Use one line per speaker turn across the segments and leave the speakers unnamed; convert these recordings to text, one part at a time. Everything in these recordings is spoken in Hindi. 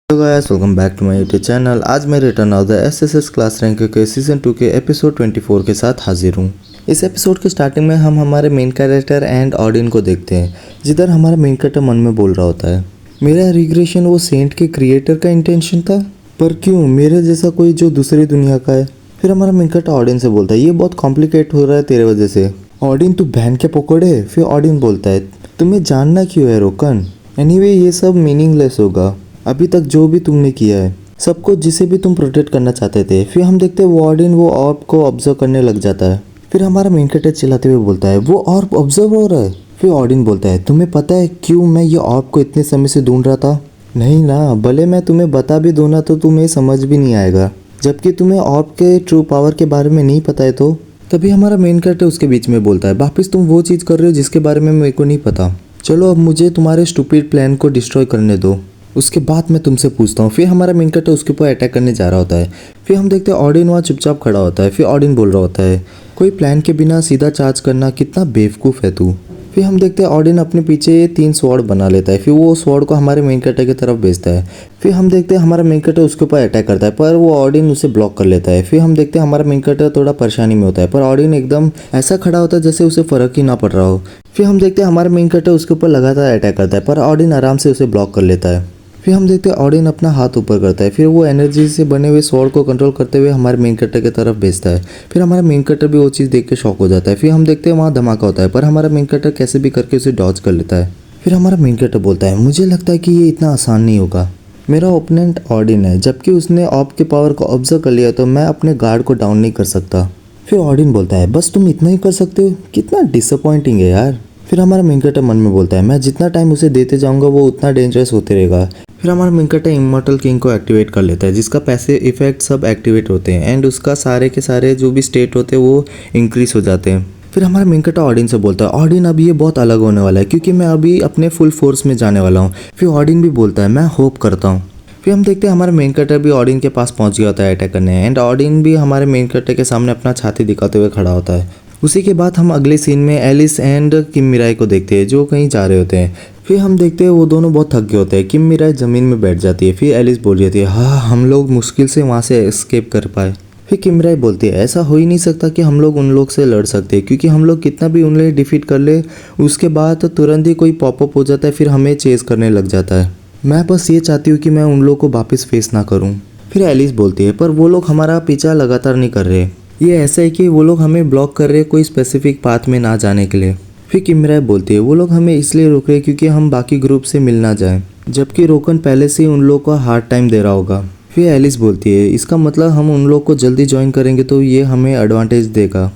Hello guys, welcome back to my YouTube channel. आज मैं return of the SSS class rank के सीज़न 2 के एपिसोड 24 के साथ हाजिर हूँ। इस एपिसोड के स्टार्टिंग में हम हमारे मेन कैरेक्टर एंड ऑडियन को देखते हैं, जिधर हमारा मेन कैरेक्टर मन में बोल रहा होता है, मेरा रिग्रेशन वो सेंट के क्रिएटर का इंटेंशन था, पर क्यों मेरे जैसा कोई जो दूसरी दुनिया का है। फिर हमारा मेन कैरेक्टर ऑडियन से बोलता है, ये बहुत कॉम्प्लिकेट हो रहा है तेरे वजह से। ऑडियन तू बहन के पकड़े। फिर ऑडियन बोलता है, तुम्हें जानना क्यों है रोकन, एनीवे ये सब मीनिंगलेस होगा। अभी तक जो भी तुमने किया है, सबको जिसे भी तुम प्रोटेक्ट करना चाहते थे। फिर हम देखते हैं वार्डन वो ऑर्ब को ऑब्जर्व करने लग जाता है। फिर हमारा मेन कैरेक्टर चिल्लाते हुए बोलता है, वो ऑर्ब ऑब्जर्व हो रहा है। फिर ऑडियन बोलता है, तुम्हें पता है क्यों मैं ये ऑर्ब को इतने समय से ढूंढ रहा था? नहीं ना, भले मैं तुम्हें बता भी दूँ ना तो तुम्हें समझ भी नहीं आएगा, जबकि तुम्हें ऑर्ब के ट्रू पावर के बारे में नहीं पता है। तो तभी हमारा मेन कैरेक्टर उसके बीच में बोलता है, वापिस तुम वो चीज़ कर रहे हो जिसके बारे में मेरे को नहीं पता। चलो अब मुझे तुम्हारे स्टूपिड प्लान को डिस्ट्रॉय करने दो, उसके बाद मैं तुमसे पूछता हूँ। फिर हमारा मेन कैरेक्टर उसके ऊपर अटैक करने जा रहा होता है। फिर हम देखते हैं ऑडियन वहाँ चुपचाप खड़ा होता है। फिर ऑडियन बोल रहा होता है, कोई प्लान के बिना सीधा चार्ज करना कितना बेवकूफ़ है तू। फिर हम देखते हैं ऑडियन अपने पीछे 3 स्वॉर्ड बना लेता है। फिर वो स्वॉर्ड को हमारे मेन कैरेक्टर की तरफ भेजता है। फिर हम देखते हैं हमारा मेन कैरेक्टर उसके ऊपर अटैक करता है, पर वो ऑडियन उसे ब्लॉक कर लेता है। फिर हम देखते हैं हमारा मेन कैरेक्टर थोड़ा परेशानी में होता है, पर ऑडियन एकदम ऐसा खड़ा होता है जैसे उसे फ़र्क ही ना पड़ रहा हो। फिर हम देखते हैं हमारा मेन कैरेक्टर उसके ऊपर लगातार अटैक करता है, पर ऑडियन आराम से उसे ब्लॉक कर लेता है। फिर हम देखते हैं ऑडियन अपना हाथ ऊपर करता है। फिर वो एनर्जी से बने हुए स्वॉर्ड को कंट्रोल करते हुए हमारे मेन कैरेक्टर की तरफ भेजता है। फिर हमारा मेन कैरेक्टर भी वो चीज़ देख के शॉक हो जाता है। फिर हम देखते हैं वहाँ धमाका होता है, पर हमारा मेन कैरेक्टर कैसे भी करके उसे डॉज कर लेता है। फिर हमारा मेन कैरेक्टर बोलता है, मुझे लगता है कि ये इतना आसान नहीं होगा। मेरा ओपोनेंट ऑडियन है, जबकि उसने ऑर्ब के पावर को ऑब्जर्व कर लिया, तो मैं अपने गार्ड को डाउन नहीं कर सकता। फिर ऑडियन बोलता है, बस तुम इतना ही कर सकते हो, कितना डिसअपॉइंटिंग है यार। फिर हमारा मेन कैरेक्टर मन में बोलता है, मैं जितना टाइम उसे देते जाऊंगा वो उतना डेंजरस होते रहेगा। फिर हमारा मेन कैरेक्टर इमॉर्टल किंग को एक्टिवेट कर लेता है, जिसका पैसे इफेक्ट सब एक्टिवेट होते हैं एंड उसका सारे के सारे जो भी स्टेट होते हैं वो इंक्रीज हो जाते हैं। फिर हमारा मेन कैरेक्टर ऑडियन से बोलता है, ऑडियन अब ये बहुत अलग होने वाला है, क्योंकि मैं अभी अपने फुल फोर्स में जाने वाला हूँ। फिर ऑडियन भी बोलता है, मैं होप करता हूँ। फिर हम देखते हैं हमारा मेन कैरेक्टर भी ऑडियन के पास पहुंच गया होता है अटैक करने, एंड ऑडियन भी हमारे मेन कैरेक्टर के सामने अपना छाती दिखाते हुए खड़ा होता है। उसी के बाद हम अगले सीन में एलिस एंड किम मिराई को देखते हैं, जो कहीं जा रहे होते हैं। फिर हम देखते हैं वो दोनों बहुत थक गए होते हैं। किम मिराई ज़मीन में बैठ जाती है। फिर एलिस बोल रही है, हाँ हम लोग मुश्किल से वहाँ से एस्केप कर पाए। फिर किम मिराई बोलती है, ऐसा हो ही नहीं सकता कि हम लोग उन लोग से लड़ सकते, क्योंकि हम लोग कितना भी उन्हें डिफीट कर ले, उसके बाद तो तुरंत ही कोई पॉपअप हो जाता है, फिर हमें चेज़ करने लग जाता है। मैं बस ये चाहती हूँ कि मैं उन लोग को वापस फेस ना करूँ। फिर एलिस बोलती है, पर वो लोग हमारा पीछा लगातार नहीं कर रहे, ये ऐसा है कि वो लोग हमें ब्लॉक कर रहे हैं कोई स्पेसिफिक पाथ में ना जाने के लिए। फिर किम मिराई बोलती है, वो लोग हमें इसलिए रोक रहे हैं क्योंकि हम बाकी ग्रुप से मिल ना जाएं, जबकि रोकन पहले से ही उन लोग को हार्ड टाइम दे रहा होगा। फिर एलिस बोलती है, इसका मतलब हम उन लोग को जल्दी ज्वाइन करेंगे तो ये हमें एडवांटेज देगा,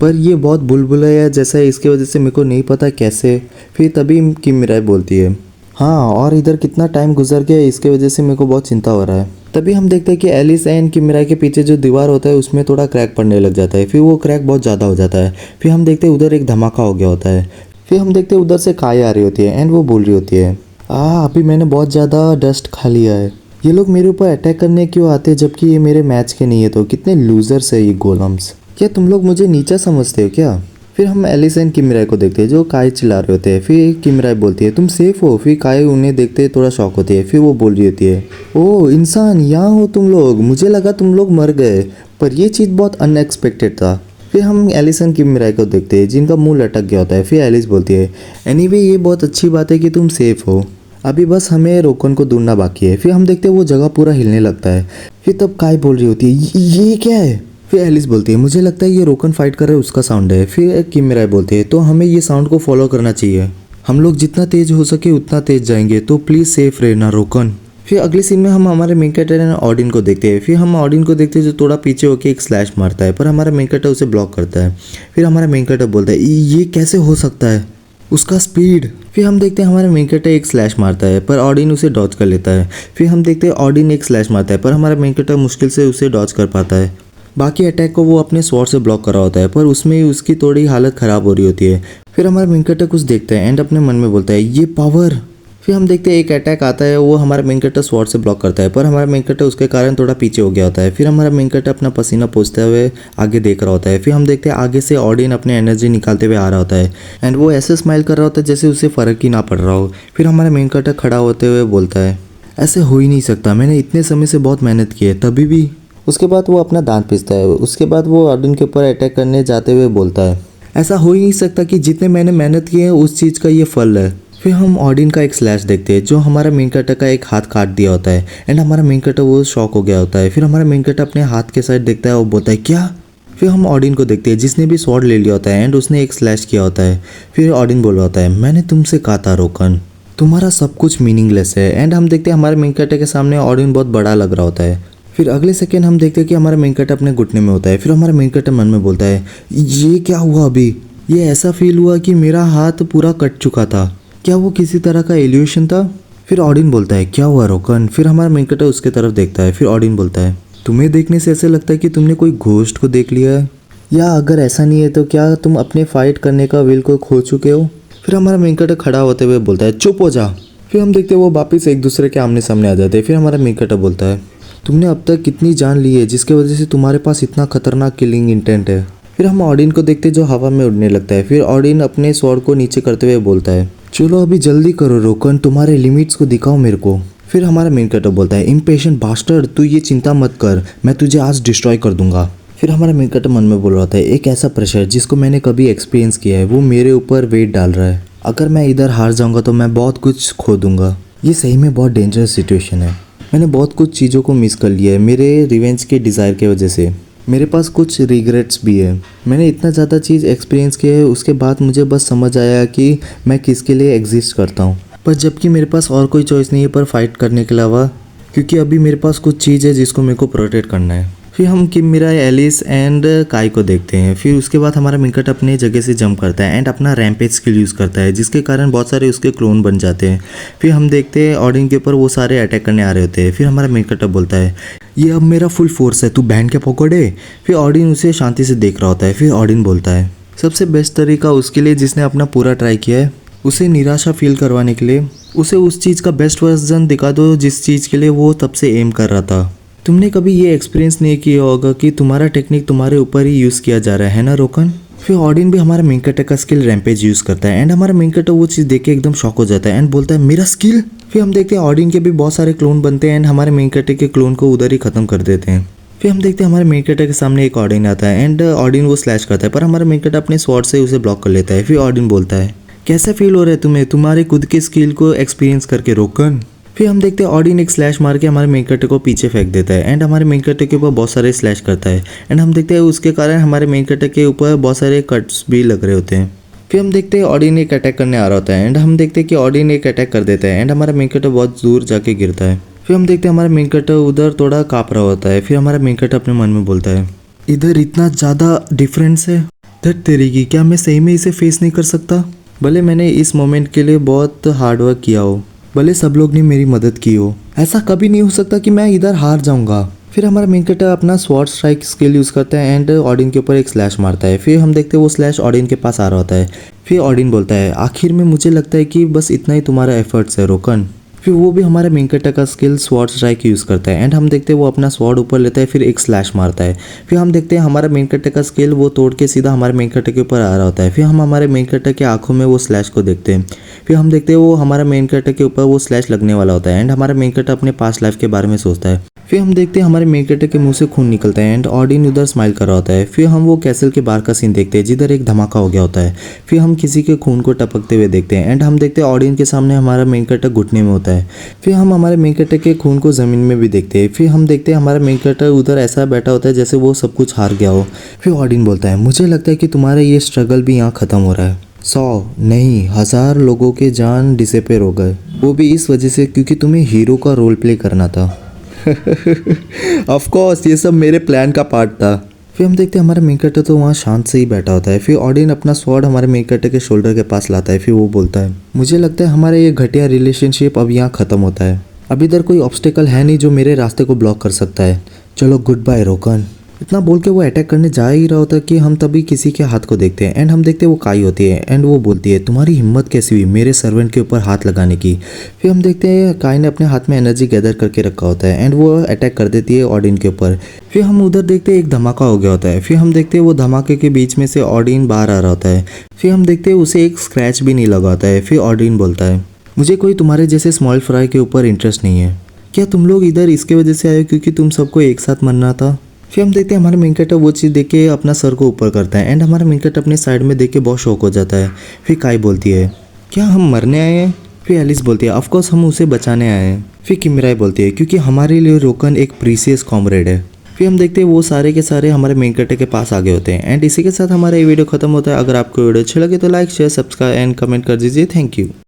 पर ये बहुत बुलबुला जैसा है, इसकी वजह से मेरे को नहीं पता कैसे। फिर तभी किम मिराई बोलती है, हाँ और इधर कितना टाइम गुजर गया इसके वजह से मेरे को बहुत चिंता हो रहा है। तभी हम देखते हैं कि एलिस एंड किम मिराई के पीछे जो दीवार होता है उसमें थोड़ा क्रैक पड़ने लग जाता है। फिर वो क्रैक बहुत ज़्यादा हो जाता है। फिर हम देखते हैं उधर एक धमाका हो गया होता है। फिर हम देखते हैं उधर से काय आ रही होती है एंड वो बोल रही होती है, अभी मैंने बहुत ज़्यादा डस्ट खा लिया है, ये लोग मेरे ऊपर अटैक करने क्यों आते हैं जबकि ये मेरे मैच के नहीं है, तो कितने लूजर्स है ये गोलम्स, क्या तुम लोग मुझे नीचा समझते हो क्या। फिर हम एलिस एंड किम मिराई को देखते हैं जो काय चिल्ला रहे होते हैं। फिर किम मिराई बोलती है, तुम सेफ हो। फिर काय उन्हें देखते थोड़ा शॉक होती है। फिर वो बोल रही होती है, ओह इंसान यहाँ हो तुम लोग, मुझे लगा तुम लोग मर गए, पर ये चीज़ बहुत अनएक्सपेक्टेड था। फिर हम एलिस एंड किम मिराई को देखते हैं जिनका मुंह लटक गया होता है। फिर एलिस बोलती है, एनीवे ये बहुत अच्छी बात है कि तुम सेफ हो, अभी बस हमें रोकन को ढूंढना बाकी है। फिर हम देखते हैं वो जगह पूरा हिलने लगता है। फिर तब काय बोल रही होती है, ये क्या है। फिर एलिस बोलती है, मुझे लगता है ये रोकन फाइट कर रहा है उसका साउंड है। फिर किम मिराई बोलती है, तो हमें ये साउंड को फॉलो करना चाहिए, हम लोग जितना तेज हो सके उतना तेज जाएंगे, तो प्लीज़ सेफ रहना रोकन। फिर अगले सीन में हम हमारे मेन कैरेक्टर ऑडियन को देखते हैं। फिर हम ऑडियन को देखते हैं जो थोड़ा पीछे होकर एक स्लैश मारता है, पर हमारा मेन कैरेक्टर उसे ब्लॉक करता है। फिर हमारा मेन कैरेक्टर बोलता है, ये कैसे हो सकता है, उसका स्पीड। फिर हम देखते हैं हमारा मेन कैरेक्टर एक स्लैश मारता है, पर ऑडियन उसे डॉज कर लेता है। फिर हम देखते हैं ऑडियन एक स्लैश मारता है, पर हमारा मेन कैरेक्टर मुश्किल से उसे डॉज कर पाता है। बाकी अटैक को वो अपने स्वॉर्ड से ब्लॉक कर रहा होता है, पर उसमें ही उसकी थोड़ी हालत ख़राब हो रही होती है। फिर हमारा मेन कैरेक्टर कुछ देखता है एंड अपने मन में बोलता है, ये पावर। फिर हम देखते हैं एक अटैक आता है, वो हमारा मेन कैरेक्टर स्वॉर्ड से ब्लॉक करता है, पर हमारा मेन कैरेक्टर उसके कारण थोड़ा पीछे हो गया होता है। फिर हमारा मेन कैरेक्टर अपना पसीना पोंछते हुए आगे देख रहा होता है। फिर हम देखते हैं आगे से ऑडियन अपने एनर्जी निकालते हुए आ रहा होता है एंड वो ऐसे स्माइल कर रहा होता है जैसे उसे फ़र्क ही ना पड़ रहा हो। फिर हमारा मेन कैरेक्टर खड़ा होते हुए बोलता है, ऐसे हो ही नहीं सकता, मैंने इतने समय से बहुत मेहनत की है तभी भी। उसके बाद वो अपना दांत पीसता है। उसके बाद वो ऑडिन के ऊपर अटैक करने जाते हुए बोलता है ऐसा हो ही नहीं सकता कि जितने मैंने मेहनत की है उस चीज़ का ये फल है। फिर हम ऑडिन का एक स्लैश देखते हैं जो हमारा मेन कैरेक्टर का एक हाथ काट दिया होता है एंड हमारा मेन कैरेक्टर वो शॉक हो गया होता है। फिर हमारा मेन कैरेक्टर अपने हाथ के साइड देखता है और बोलता है क्या। फिर हम ऑडिन को देखते हैं जिसने भी स्वॉर्ड ले लिया होता है एंड उसने एक स्लैश किया होता है। फिर ऑडिन बोल रहा होता है मैंने तुमसे कहा था रोकन, तुम्हारा सब कुछ मीनिंगलेस है। एंड हम देखते हैं हमारे मेन कैरेक्टर के सामने ऑडिन बहुत बड़ा लग रहा होता है। फिर अगले सेकेंड हम देखते हैं कि हमारा मेन कैरेक्टर अपने घुटने में होता है। फिर हमारा मेन कैरेक्टर मन में बोलता है ये क्या हुआ अभी, ये ऐसा फील हुआ कि मेरा हाथ पूरा कट चुका था, क्या वो किसी तरह का एल्यूशन था। फिर ऑडिन बोलता है क्या हुआ रोकन। फिर हमारा मेन कैरेक्टर उसके तरफ देखता है। फिर ऑडिन बोलता है तुम्हें देखने से ऐसे लगता है कि तुमने कोई घोस्ट को देख लिया है, या अगर ऐसा नहीं है तो क्या तुम अपने फाइट करने का विल को खो चुके हो। फिर हमारा मेन कैरेक्टर खड़ा होते हुए बोलता है चुप हो जा। फिर हम देखते हैं वो वापस एक दूसरे के आमने सामने आ जाते हैं। फिर हमारा मेन कैरेक्टर बोलता है तुमने अब तक कितनी जान ली है जिसके वजह से तुम्हारे पास इतना खतरनाक किलिंग इंटेंट है। फिर हम ऑडिन को देखते जो हवा में उड़ने लगता है। फिर ऑडिन अपने स्वॉर्ड को नीचे करते हुए बोलता है चलो अभी जल्दी करो रोकन, तुम्हारे लिमिट्स को दिखाओ मेरे को। फिर हमारा मेन कैरेक्टर बोलता है इम्पेशेंट बास्टर्ड, तू ये चिंता मत कर, मैं तुझे आज डिस्ट्रॉय कर दूंगा। फिर हमारा मेन कैरेक्टर मन में बोल रहा था एक ऐसा प्रेशर जिसको मैंने कभी एक्सपीरियंस किया है वो मेरे ऊपर वेट डाल रहा है, अगर मैं इधर हार जाऊंगा तो मैं बहुत कुछ खो दूंगा। ये सही में बहुत डेंजरस सिचुएशन है, मैंने बहुत कुछ चीज़ों को मिस कर लिया है मेरे रिवेंज के डिज़ायर की वजह से। मेरे पास कुछ रिग्रेट्स भी है, मैंने इतना ज़्यादा चीज़ एक्सपीरियंस किया है उसके बाद मुझे बस समझ आया कि मैं किसके लिए एग्जिस्ट करता हूँ। पर जबकि मेरे पास और कोई चॉइस नहीं है पर फाइट करने के अलावा, क्योंकि अभी मेरे पास कुछ चीज़ है जिसको मेरे को प्रोटेक्ट करना है। फिर हम किम मिरा, एलिस एंड काई को देखते हैं। फिर उसके बाद हमारा मिनकट अपने जगह से जंप करता है एंड अपना रैम्पेज स्किल यूज़ करता है जिसके कारण बहुत सारे उसके क्लोन बन जाते हैं। फिर हम देखते हैं ऑडिन के ऊपर वो सारे अटैक करने आ रहे होते हैं। फिर हमारा मिनकट बोलता है ये अब मेरा फुल फोर्स है, तू बैंड के पकड़े। फिर ऑडिन उसे शांति से देख रहा होता है। फिर ऑडिन बोलता है सबसे बेस्ट तरीका उसके लिए जिसने अपना पूरा ट्राई किया है, उसे निराशा फील करवाने के लिए उसे उस चीज़ का बेस्ट वर्जन दिखा दो जिस चीज़ के लिए वो तब से एम कर रहा था। तुमने कभी ये एक्सपीरियंस नहीं किया होगा कि तुम्हारा टेक्निक तुम्हारे ऊपर ही यूज़ किया जा रहा है ना रोकन। फिर ऑडिन भी हमारा मेन कैरेक्टर का स्किल रैम्पेज यूज़ करता है एंड हमारा मेन कैरेक्टर वो चीज़ देख के एकदम शॉक हो जाता है एंड बोलता है मेरा स्किल। फिर हम देखते हैं ऑडिन के भी बहुत सारे क्लोन बनते हैं एंड हमारे मेन कैरेक्टर के क्लोन को उधर ही ख़त्म कर देते हैं। फिर हम देखते हैं हमारे मेन कैरेक्टर के सामने एक ऑडिन आता है एंड ऑडिन वो स्लैश करता है पर हमारा मेन कैरेक्टर अपने स्वॉर्ड से उसे ब्लॉक कर लेता है। फिर ऑडिन बोलता है कैसा फील हो रहा है तुम्हें तुम्हारे खुद के स्किल को एक्सपीरियंस करके रोकन। फिर हम देखते हैं ऑडिन एक स्लैश मार के हमारे मेन कैरेक्टर को पीछे फेंक देता है एंड हमारे मेन कैरेक्टर के ऊपर बहुत सारे स्लैश करता है एंड हम देखते हैं उसके कारण हमारे मेन कैरेक्टर के ऊपर बहुत सारे कट्स भी लग रहे होते हैं। फिर हम देखते हैं ऑडिन एक अटैक करने आ रहा होता है एंड हम देखते हैं कि ऑडिन एक अटैक कर देता है एंड हमारा मेन कैरेक्टर बहुत दूर जाके गिरता है। फिर हम देखते हैं हमारा मेन कैरेक्टर उधर थोड़ा काँप रहा होता है। फिर हमारा मेन कैरेक्टर अपने मन में बोलता है इधर इतना ज़्यादा डिफरेंस है, धट तेरी क्या मैं सही में इसे फेस नहीं कर सकता। भले मैंने इस मोमेंट के लिए बहुत हार्ड वर्क किया हो, भले सब लोग ने मेरी मदद की हो, ऐसा कभी नहीं हो सकता कि मैं इधर हार जाऊंगा। फिर हमारा मेन कैरेक्टर अपना स्वॉर्ड स्ट्राइक स्किल यूज़ करता है एंड ऑडिन के ऊपर एक स्लैश मारता है। फिर हम देखते हैं वो स्लैश ऑडिन के पास आ रहा होता है। फिर ऑडिन बोलता है आखिर में मुझे लगता है कि बस इतना ही तुम्हारा एफर्ट्स है रोकन। फिर वो भी हमारे मेन कैरेक्टर का स्किल स्वॉर्ड स्ट्राइक यूज़ करता है एंड हम देखते हैं वो अपना स्वॉर्ड ऊपर लेता है फिर एक स्लैश मारता है। फिर हम देखते हैं हमारा मेन कैरेक्टर का स्किल वो तोड़ के सीधा हमारे मेन कैरेक्टर के ऊपर आ रहा होता है। फिर हम हमारे मेन कैरेक्टर के आंखों में वो स्लैश को देखते हैं। फिर हम देखते हैं वो हमारा मेन कैरेक्टर के ऊपर वो स्लैश लगने वाला होता है एंड हमारा मेन कैरेक्टर अपने पास्ट लाइफ के बारे में सोचता है। फिर हम देखते हैं हमारे मेन कैरेक्टर के मुंह से खून निकलता है एंड ऑडिन उधर स्माइल कर रहा होता है। फिर हम वो कैसल के बाहर का सीन देखते हैं जिधर एक धमाका हो गया होता है। फिर हम किसी के खून को टपकते हुए देखते हैं एंड हम देखते हैं ऑडिन के सामने हमारा मेन कैरेक्टर घुटने में होता है। फिर हम हमारे मेन कैरेक्टर के खून को ज़मीन में भी देखते हैं। फिर हम देखते हैं हमारा मेन कैरेक्टर उधर ऐसा बैठा होता है जैसे वो सब कुछ हार गया हो। फिर ऑडिन बोलता है मुझे लगता है कि तुम्हारा ये स्ट्रगल भी यहाँ ख़त्म हो रहा है। 100 नहीं 1000 लोगों के जान डिसअपेयर हो गए, वो भी इस वजह से क्योंकि तुम्हें हीरो का रोल प्ले करना था। ऑफ कोर्स ये सब मेरे प्लान का पार्ट था। फिर हम देखते हैं हमारा मेन कैरेक्टर तो वहाँ शांत से ही बैठा होता है। फिर ऑडिन अपना स्वॉर्ड हमारे मेन कैरेक्टर के शोल्डर के पास लाता है। फिर वो बोलता है मुझे लगता है हमारा ये घटिया रिलेशनशिप अब यहाँ ख़त्म होता है। अब इधर कोई ऑब्स्टेकल है नहीं जो मेरे रास्ते को ब्लॉक कर सकता है, चलो गुड बाय रोकन। इतना बोल के वो अटैक करने जा ही रहा होता है कि हम तभी किसी के हाथ को देखते हैं एंड हम देखते हैं वो काई होती है एंड वो बोलती है तुम्हारी हिम्मत कैसी हुई मेरे सर्वेंट के ऊपर हाथ लगाने की। फिर हम देखते हैं काई ने अपने हाथ में एनर्जी गैदर करके रखा होता है एंड वो अटैक कर देती है ऑडिन के ऊपर। फिर हम उधर देखते हैं एक धमाका हो गया होता है। फिर हम देखते हैं वो धमाके के बीच में से ऑडिन बाहर आ रहा होता है। फिर हम देखते हैं उसे एक स्क्रैच भी नहीं लगा होता है। फिर ऑडिन बोलता है मुझे कोई तुम्हारे जैसे स्मॉल फ्राई के ऊपर इंटरेस्ट नहीं है, क्या तुम लोग इधर इसके वजह से आए हो क्योंकि तुम सबको एक साथ मरना था? फिर हम देखते हैं हमारा मेन कैरेक्टर वो चीज़ देख के अपना सर को ऊपर करता है एंड हमारा मेन कैरेक्टर अपने साइड में देख के बहुत शौक हो जाता है। फिर काई बोलती है क्या हम मरने आए हैं? फिर एलिस बोलती है ऑफकोर्स हम उसे बचाने आए हैं। फिर किमराई बोलती है क्योंकि हमारे लिए रोकन एक प्रीसियस कॉमरेड है। फिर हम देखते हैं वो सारे के सारे हमारे मेन कैरेक्टर के पास आ गए होते हैं एंड इसी के साथ हमारा ये वीडियो खत्म होता है। अगर आपको वीडियो अच्छा लगे तो like share subscribe and comment कर दीजिए। Thank you.